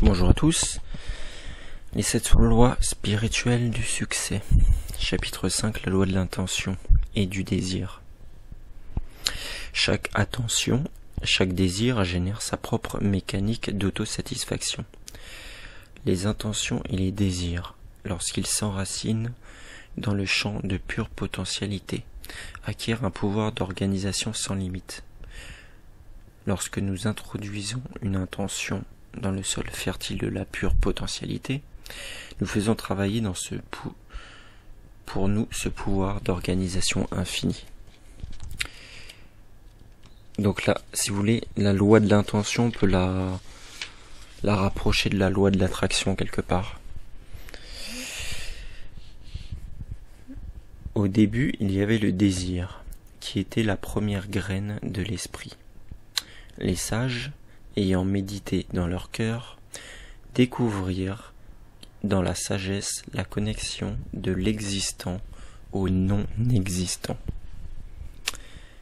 Bonjour à tous. Les 7 lois spirituelles du succès. Chapitre 5, la loi de l'intention et du désir. Chaque attention, chaque désir génère sa propre mécanique d'autosatisfaction. Les intentions et les désirs, lorsqu'ils s'enracinent dans le champ de pure potentialité, acquièrent un pouvoir d'organisation sans limite. Lorsque nous introduisons une intention dans le sol fertile de la pure potentialité, nous faisons travailler dans pour nous ce pouvoir d'organisation infinie. Donc là, si vous voulez, la loi de l'intention, on peut la rapprocher de la loi de l'attraction quelque part. Au début, il y avait le désir, qui était la première graine de l'esprit. Les sages, ayant médité dans leur cœur, découvrirent dans la sagesse la connexion de l'existant au non-existant.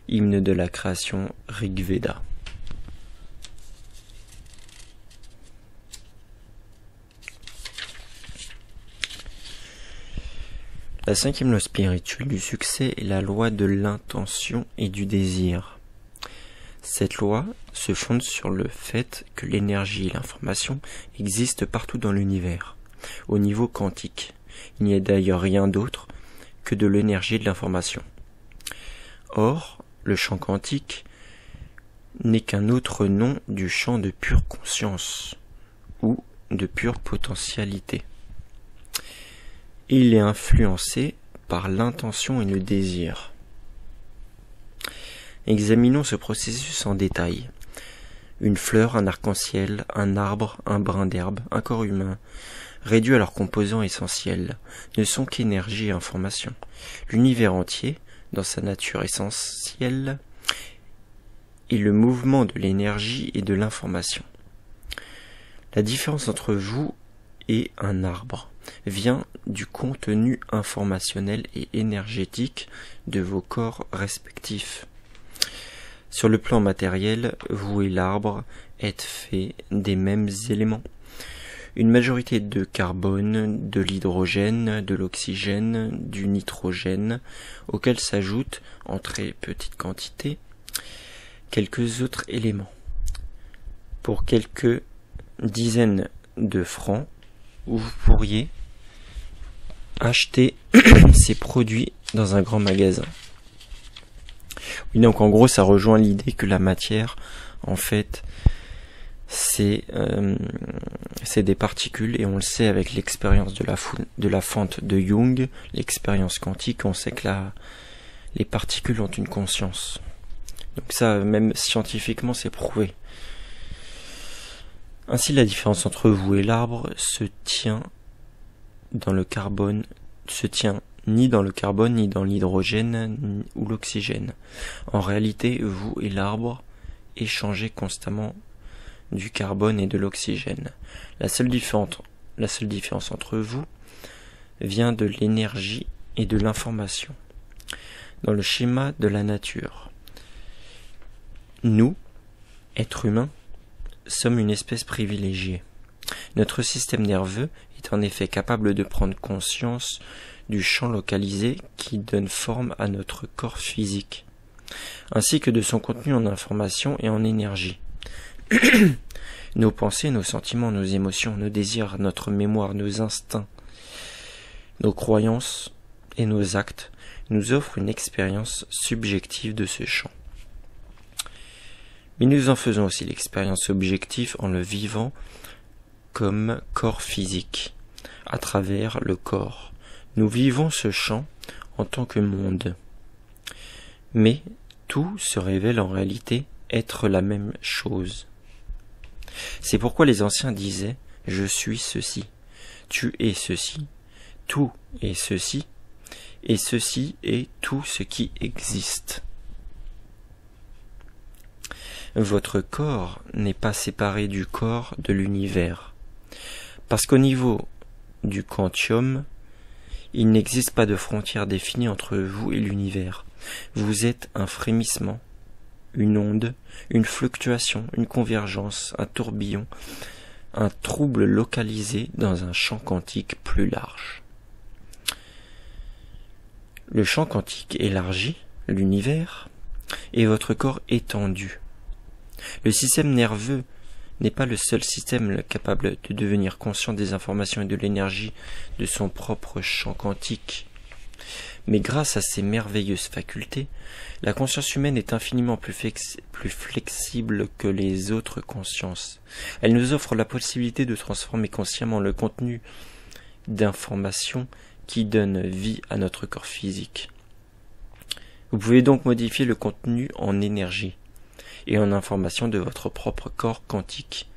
Hymne de la création, Rig Veda. La 5e loi spirituelle du succès est la loi de l'intention et du désir. Cette loi se fonde sur le fait que l'énergie et l'information existent partout dans l'univers, au niveau quantique. Il n'y a d'ailleurs rien d'autre que de l'énergie et de l'information. Or, le champ quantique n'est qu'un autre nom du champ de pure conscience ou de pure potentialité. Il est influencé par l'intention et le désir. Examinons ce processus en détail. Une fleur, un arc-en-ciel, un arbre, un brin d'herbe, un corps humain, réduits à leurs composants essentiels, ne sont qu'énergie et information. L'univers entier, dans sa nature essentielle, est le mouvement de l'énergie et de l'information. La différence entre vous et un arbre vient du contenu informationnel et énergétique de vos corps respectifs. Sur le plan matériel, vous et l'arbre êtes faits des mêmes éléments. Une majorité de carbone, de l'hydrogène, de l'oxygène, du nitrogène, auxquels s'ajoutent, en très petite quantité, quelques autres éléments. Pour quelques dizaines de francs, vous pourriez acheter ces produits dans un grand magasin. Oui, donc en gros, ça rejoint l'idée que la matière, en fait, c'est des particules, et on le sait avec l'expérience de la fente de Jung, l'expérience quantique, on sait que les particules ont une conscience. Donc ça, même scientifiquement, c'est prouvé. Ainsi, la différence entre vous et l'arbre se tient ni dans le carbone, ni dans l'hydrogène ou l'oxygène. En réalité, vous et l'arbre échangez constamment du carbone et de l'oxygène. La seule différence entre vous vient de l'énergie et de l'information. Dans le schéma de la nature, nous, êtres humains, sommes une espèce privilégiée. Notre système nerveux est en effet capable de prendre conscience du champ localisé qui donne forme à notre corps physique, ainsi que de son contenu en information et en énergie. Nos pensées, nos sentiments, nos émotions, nos désirs, notre mémoire, nos instincts, nos croyances et nos actes nous offrent une expérience subjective de ce champ. Mais nous en faisons aussi l'expérience objective en le vivant comme corps physique, à travers le corps. Nous vivons ce champ en tant que monde. Mais tout se révèle en réalité être la même chose. C'est pourquoi les anciens disaient « Je suis ceci, tu es ceci, tout est ceci, et ceci est tout ce qui existe. » Votre corps n'est pas séparé du corps de l'univers, parce qu'au niveau du quantium, il n'existe pas de frontière définie entre vous et l'univers. Vous êtes un frémissement, une onde, une fluctuation, une convergence, un tourbillon, un trouble localisé dans un champ quantique plus large. Le champ quantique élargi, l'univers, et votre corps étendu. Le système nerveux n'est pas le seul système capable de devenir conscient des informations et de l'énergie de son propre champ quantique. Mais grâce à ces merveilleuses facultés, la conscience humaine est infiniment plus flexible que les autres consciences. Elle nous offre la possibilité de transformer consciemment le contenu d'informations qui donnent vie à notre corps physique. Vous pouvez donc modifier le contenu en énergie et en information de votre propre corps quantique,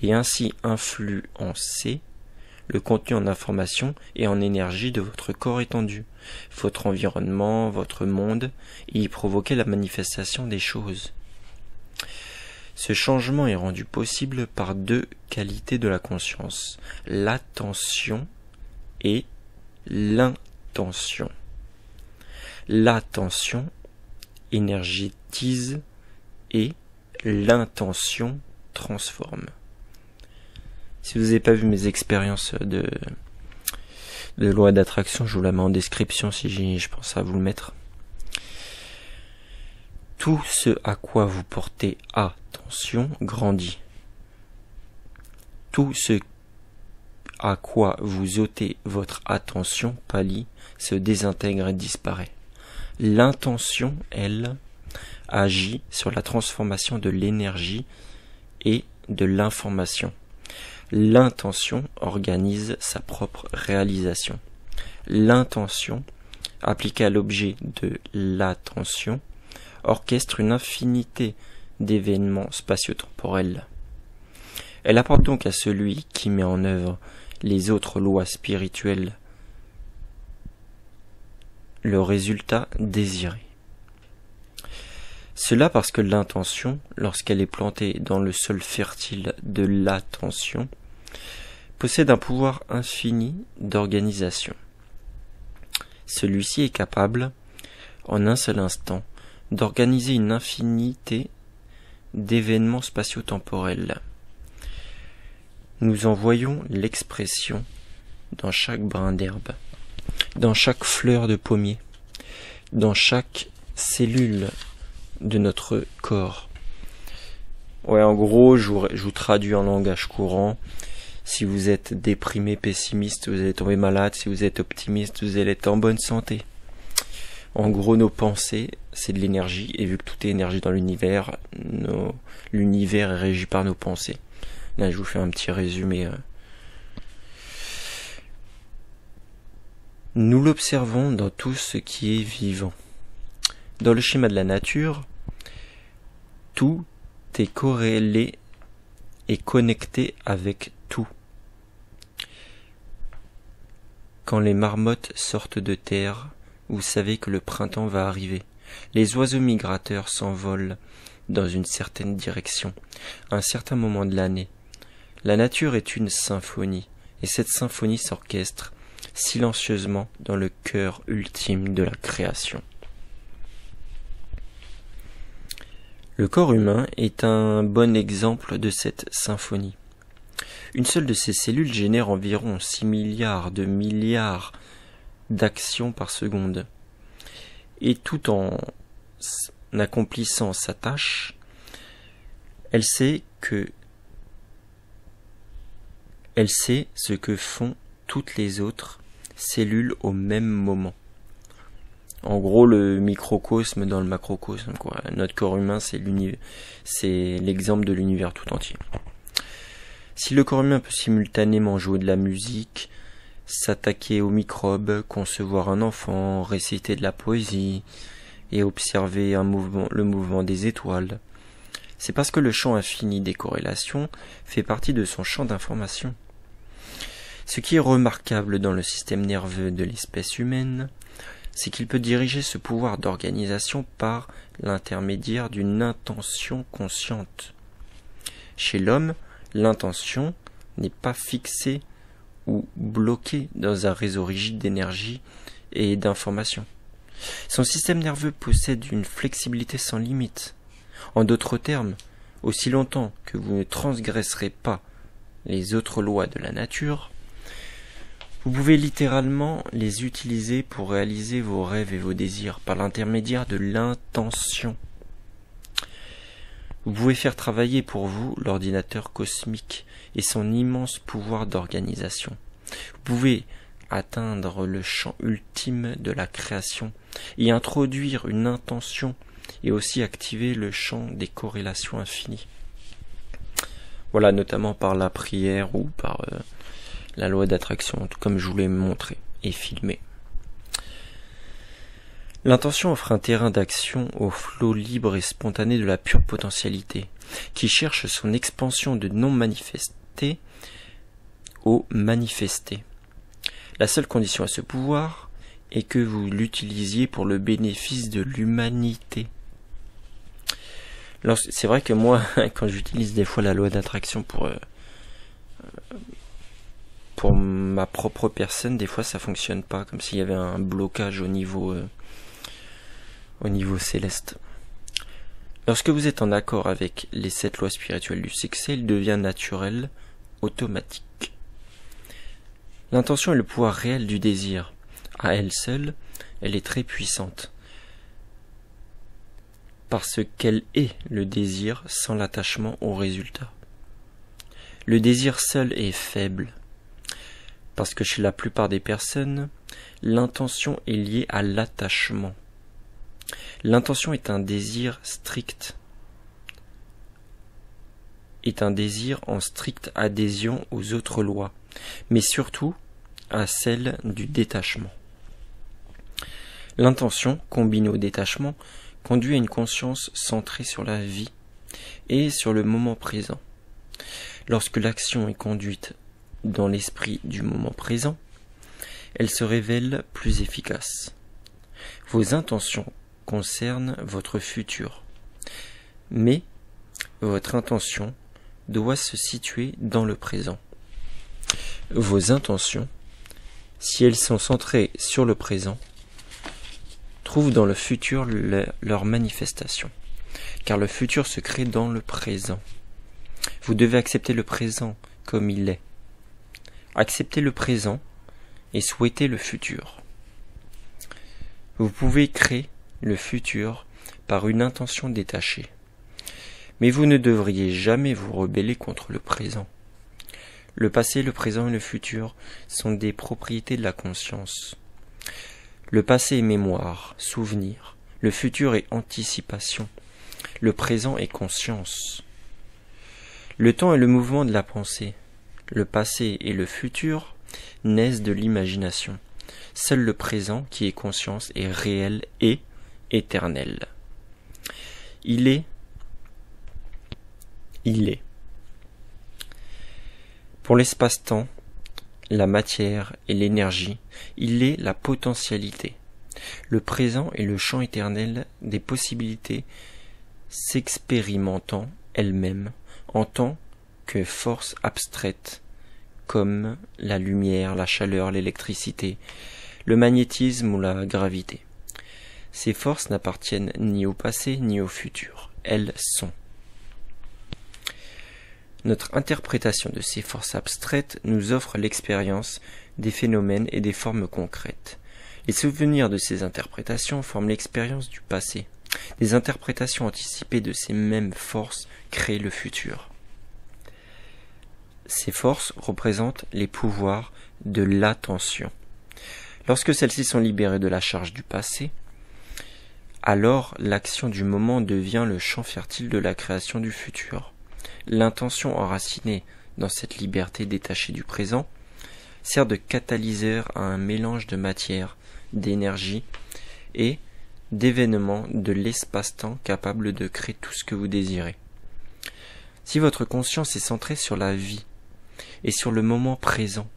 et ainsi influencer le contenu en information et en énergie de votre corps étendu, votre environnement, votre monde, et y provoquer la manifestation des choses. Ce changement est rendu possible par deux qualités de la conscience, l'attention et l'intention. L'attention énergétise et l'intention transforme. Si vous n'avez pas vu mes expériences de loi d'attraction, je vous la mets en description si je pense à vous le mettre. Tout ce à quoi vous portez attention grandit. Tout ce à quoi vous ôtez votre attention pâlit, se désintègre et disparaît. L'intention, elle, agit sur la transformation de l'énergie et de l'information. L'intention organise sa propre réalisation. L'intention, appliquée à l'objet de l'attention, orchestre une infinité d'événements spatio-temporels. Elle apporte donc à celui qui met en œuvre les autres lois spirituelles le résultat désiré. Cela parce que l'intention, lorsqu'elle est plantée dans le sol fertile de l'attention, possède un pouvoir infini d'organisation. Celui-ci est capable, en un seul instant, d'organiser une infinité d'événements spatio-temporels. Nous en voyons l'expression dans chaque brin d'herbe, dans chaque fleur de pommier, dans chaque cellule de notre corps. Ouais, en gros, je vous traduis en langage courant. Si vous êtes déprimé, pessimiste, vous allez tomber malade. Si vous êtes optimiste, vous allez être en bonne santé. En gros, nos pensées, c'est de l'énergie, et vu que tout est énergie dans l'univers, l'univers est régi par nos pensées. Là, je vous fais un petit résumé. Nous l'observons dans tout ce qui est vivant. Dans le schéma de la nature, tout est corrélé et connecté avec tout. Quand les marmottes sortent de terre, vous savez que le printemps va arriver. Les oiseaux migrateurs s'envolent dans une certaine direction, à un certain moment de l'année. La nature est une symphonie, et cette symphonie s'orchestre silencieusement dans le cœur ultime de la création. Le corps humain est un bon exemple de cette symphonie. Une seule de ces cellules génère environ 6 milliards de milliards d'actions par seconde. Et tout en accomplissant sa tâche, elle sait ce que font toutes les autres cellules au même moment. En gros, le microcosme dans le macrocosme, quoi. Notre corps humain, c'est l'exemple de l'univers tout entier. Si le corps humain peut simultanément jouer de la musique, s'attaquer aux microbes, concevoir un enfant, réciter de la poésie et observer le mouvement des étoiles, c'est parce que le champ infini des corrélations fait partie de son champ d'information. Ce qui est remarquable dans le système nerveux de l'espèce humaine, c'est qu'il peut diriger ce pouvoir d'organisation par l'intermédiaire d'une intention consciente. Chez l'homme, l'intention n'est pas fixée ou bloquée dans un réseau rigide d'énergie et d'information. Son système nerveux possède une flexibilité sans limite. En d'autres termes, aussi longtemps que vous ne transgresserez pas les autres lois de la nature, vous pouvez littéralement les utiliser pour réaliser vos rêves et vos désirs par l'intermédiaire de l'intention. Vous pouvez faire travailler pour vous l'ordinateur cosmique et son immense pouvoir d'organisation. Vous pouvez atteindre le champ ultime de la création et introduire une intention et aussi activer le champ des corrélations infinies. Voilà, notamment par la prière ou par la loi d'attraction, tout comme je vous l'ai montré et filmé. L'intention offre un terrain d'action au flot libre et spontané de la pure potentialité, qui cherche son expansion de non manifesté au manifesté. La seule condition à ce pouvoir est que vous l'utilisiez pour le bénéfice de l'humanité. C'est vrai que moi, quand j'utilise des fois la loi d'attraction pour ma propre personne, des fois ça fonctionne pas, comme s'il y avait un blocage au niveau céleste. Lorsque vous êtes en accord avec les 7 lois spirituelles du succès, il devient naturel, automatique. L'intention est le pouvoir réel du désir. À elle seule, elle est très puissante. Parce qu'elle est le désir sans l'attachement au résultat. Le désir seul est faible. Parce que chez la plupart des personnes, l'intention est liée à l'attachement. L'intention est un désir strict, est un désir en stricte adhésion aux autres lois, mais surtout à celle du détachement. L'intention, combinée au détachement, conduit à une conscience centrée sur la vie et sur le moment présent. Lorsque l'action est conduite dans l'esprit du moment présent, elle se révèle plus efficace. Vos intentions concernent votre futur, mais votre intention doit se situer dans le présent. Vos intentions, si elles sont centrées sur le présent, trouvent dans le futur leur manifestation, car le futur se crée dans le présent. Vous devez accepter le présent comme il est. Acceptez le présent et souhaitez le futur. Vous pouvez créer le futur par une intention détachée. Mais vous ne devriez jamais vous rebeller contre le présent. Le passé, le présent et le futur sont des propriétés de la conscience. Le passé est mémoire, souvenir. Le futur est anticipation. Le présent est conscience. Le temps est le mouvement de la pensée. Le passé et le futur naissent de l'imagination. Seul le présent, qui est conscience, est réel et éternel. Il est. Pour l'espace-temps, la matière et l'énergie, il est la potentialité. Le présent est le champ éternel des possibilités s'expérimentant elles-mêmes en tant que force abstraite, comme la lumière, la chaleur, l'électricité, le magnétisme ou la gravité. Ces forces n'appartiennent ni au passé ni au futur, elles sont. Notre interprétation de ces forces abstraites nous offre l'expérience des phénomènes et des formes concrètes. Les souvenirs de ces interprétations forment l'expérience du passé. Des interprétations anticipées de ces mêmes forces créent le futur. Ces forces représentent les pouvoirs de l'attention. Lorsque celles-ci sont libérées de la charge du passé, alors l'action du moment devient le champ fertile de la création du futur. L'intention enracinée dans cette liberté détachée du présent sert de catalyseur à un mélange de matière, d'énergie et d'événements de l'espace-temps capable de créer tout ce que vous désirez. Si votre conscience est centrée sur la vie et sur le moment présent,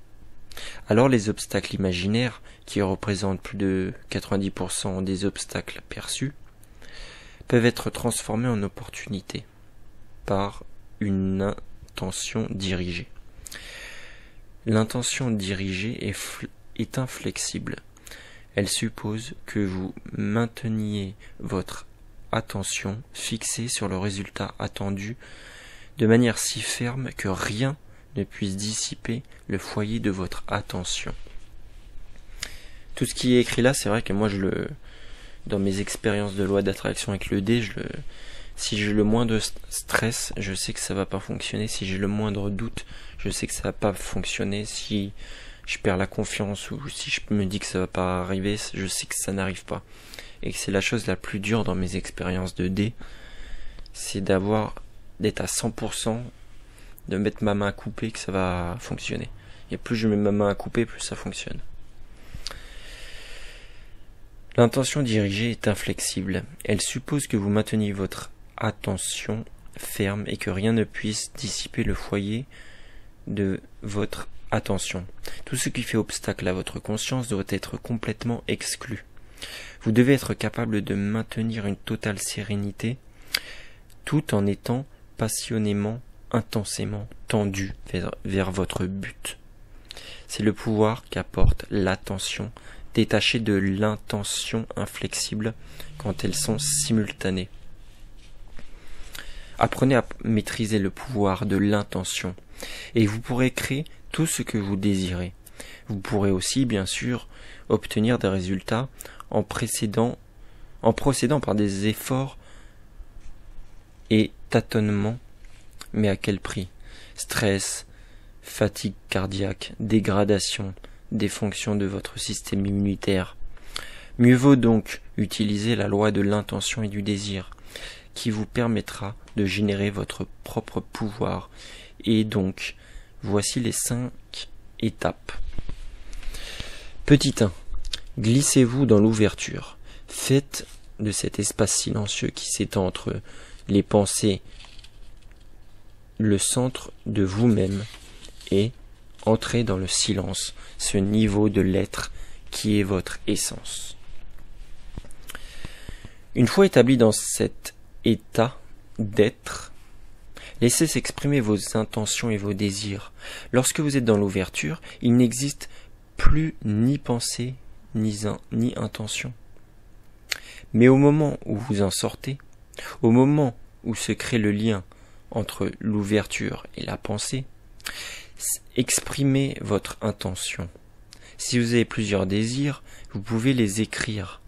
alors les obstacles imaginaires, qui représentent plus de 90% des obstacles perçus, peuvent être transformés en opportunités par une intention dirigée. L'intention dirigée est inflexible. Elle suppose que vous mainteniez votre attention fixée sur le résultat attendu de manière si ferme que rien ne puisse dissiper le foyer de votre attention. Tout ce qui est écrit là, c'est vrai que moi dans mes expériences de loi d'attraction avec le dé, si j'ai le moindre stress, je sais que ça va pas fonctionner. Si j'ai le moindre doute, je sais que ça va pas fonctionner. Si je perds la confiance ou si je me dis que ça va pas arriver, je sais que ça n'arrive pas. Et que c'est la chose la plus dure dans mes expériences de dé, c'est d'être à 100%, de mettre ma main à couper, que ça va fonctionner. Et plus je mets ma main à couper, plus ça fonctionne. L'intention dirigée est inflexible. Elle suppose que vous mainteniez votre attention ferme et que rien ne puisse dissiper le foyer de votre attention. Tout ce qui fait obstacle à votre conscience doit être complètement exclu. Vous devez être capable de maintenir une totale sérénité tout en étant passionnément, intensément tendu vers votre but. C'est le pouvoir qu'apporte l'attention, détachée de l'intention inflexible quand elles sont simultanées. Apprenez à maîtriser le pouvoir de l'intention et vous pourrez créer tout ce que vous désirez. Vous pourrez aussi, bien sûr, obtenir des résultats en procédant par des efforts et tâtonnements, mais à quel prix? Stress, fatigue cardiaque, dégradation des fonctions de votre système immunitaire. Mieux vaut donc utiliser la loi de l'intention et du désir, qui vous permettra de générer votre propre pouvoir. Et donc, voici les 5 étapes. Petit 1. Glissez-vous dans l'ouverture. Faites de cet espace silencieux qui s'étend entre les pensées le centre de vous-même et entrez dans le silence, ce niveau de l'être qui est votre essence. Une fois établi dans cet état d'être, laissez s'exprimer vos intentions et vos désirs. Lorsque vous êtes dans l'ouverture, il n'existe plus ni pensée ni intention. Mais au moment où vous en sortez, au moment où se crée le lien entre l'ouverture et la pensée, exprimez votre intention. Si vous avez plusieurs désirs, vous pouvez les écrire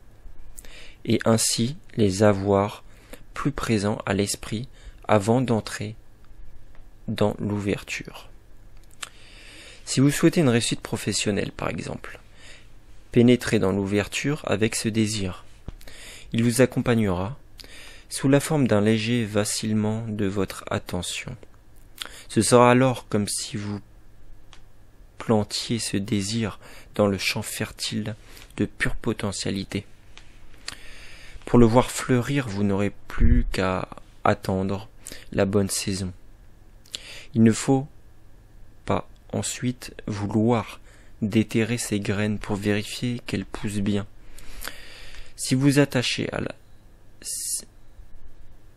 et ainsi les avoir plus présents à l'esprit avant d'entrer dans l'ouverture. Si vous souhaitez une réussite professionnelle, par exemple, pénétrez dans l'ouverture avec ce désir. Il vous accompagnera sous la forme d'un léger vacillement de votre attention. Ce sera alors comme si vous plantiez ce désir dans le champ fertile de pure potentialité. Pour le voir fleurir, vous n'aurez plus qu'à attendre la bonne saison. Il ne faut pas ensuite vouloir déterrer ces graines pour vérifier qu'elles poussent bien. Si vous attachez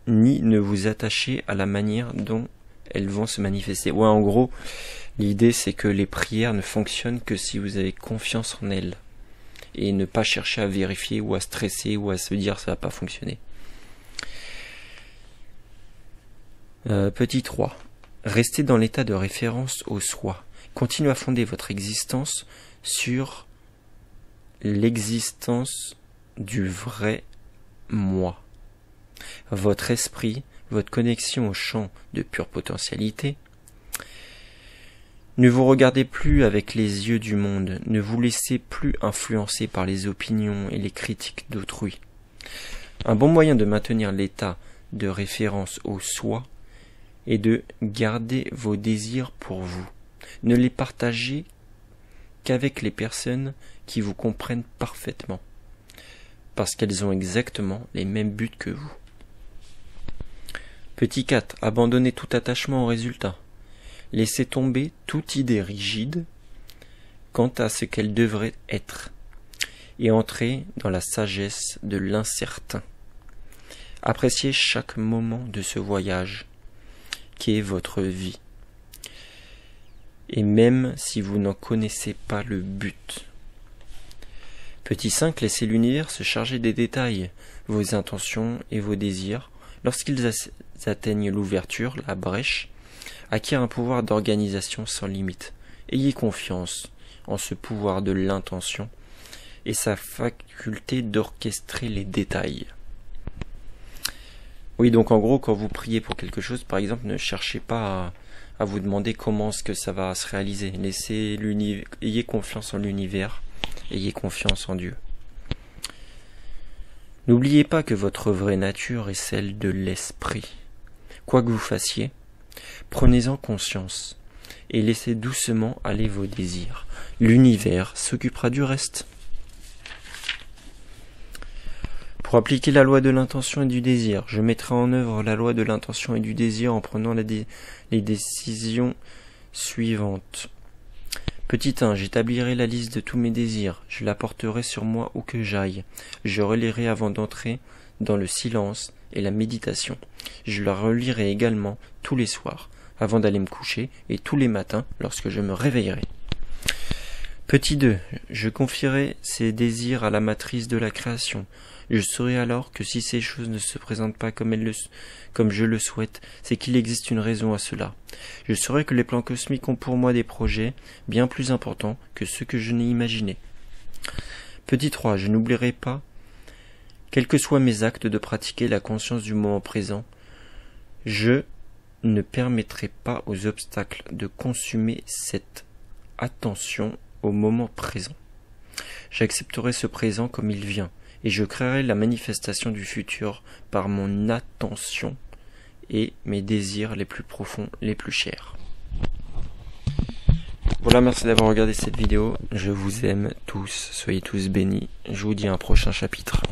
ni ne vous attachez à la manière dont elles vont se manifester. Ouais, en gros, l'idée c'est que les prières ne fonctionnent que si vous avez confiance en elles. Et ne pas chercher à vérifier ou à stresser ou à se dire ça va pas fonctionner. Petit 3. Restez dans l'état de référence au soi. Continuez à fonder votre existence sur l'existence du vrai moi. Votre esprit, votre connexion au champ de pure potentialité. Ne vous regardez plus avec les yeux du monde, ne vous laissez plus influencer par les opinions et les critiques d'autrui. Un bon moyen de maintenir l'état de référence au soi est de garder vos désirs pour vous. Ne les partagez qu'avec les personnes qui vous comprennent parfaitement, parce qu'elles ont exactement les mêmes buts que vous. Petit 4. Abandonnez tout attachement au résultat. Laissez tomber toute idée rigide quant à ce qu'elle devrait être et entrez dans la sagesse de l'incertain. Appréciez chaque moment de ce voyage qui est votre vie. Et même si vous n'en connaissez pas le but. Petit 5. Laissez l'univers se charger des détails, vos intentions et vos désirs. Lorsqu'ils atteignent l'ouverture, la brèche, acquiert un pouvoir d'organisation sans limite. Ayez confiance en ce pouvoir de l'intention et sa faculté d'orchestrer les détails. Oui, donc en gros, quand vous priez pour quelque chose, par exemple, ne cherchez pas à vous demander comment est-ce que ça va se réaliser. Ayez confiance en l'univers, ayez confiance en Dieu. N'oubliez pas que votre vraie nature est celle de l'esprit. Quoi que vous fassiez, prenez-en conscience et laissez doucement aller vos désirs. L'univers s'occupera du reste. Pour appliquer la loi de l'intention et du désir, je mettrai en œuvre la loi de l'intention et du désir en prenant les décisions suivantes. Petit 1, j'établirai la liste de tous mes désirs, je la porterai sur moi où que j'aille. Je relirai avant d'entrer dans le silence et la méditation. Je la relirai également tous les soirs, avant d'aller me coucher, et tous les matins lorsque je me réveillerai. Petit 2, je confierai ces désirs à la matrice de la création. Je saurai alors que si ces choses ne se présentent pas comme je le souhaite, c'est qu'il existe une raison à cela. Je saurai que les plans cosmiques ont pour moi des projets bien plus importants que ceux que je n'ai imaginés. Petit 3, je n'oublierai pas, quels que soient mes actes, de pratiquer la conscience du moment présent. Je ne permettrai pas aux obstacles de consumer cette attention au moment présent. J'accepterai ce présent comme il vient, et je créerai la manifestation du futur par mon attention et mes désirs les plus profonds, les plus chers. Voilà, merci d'avoir regardé cette vidéo. Je vous aime tous, soyez tous bénis. Je vous dis à un prochain chapitre.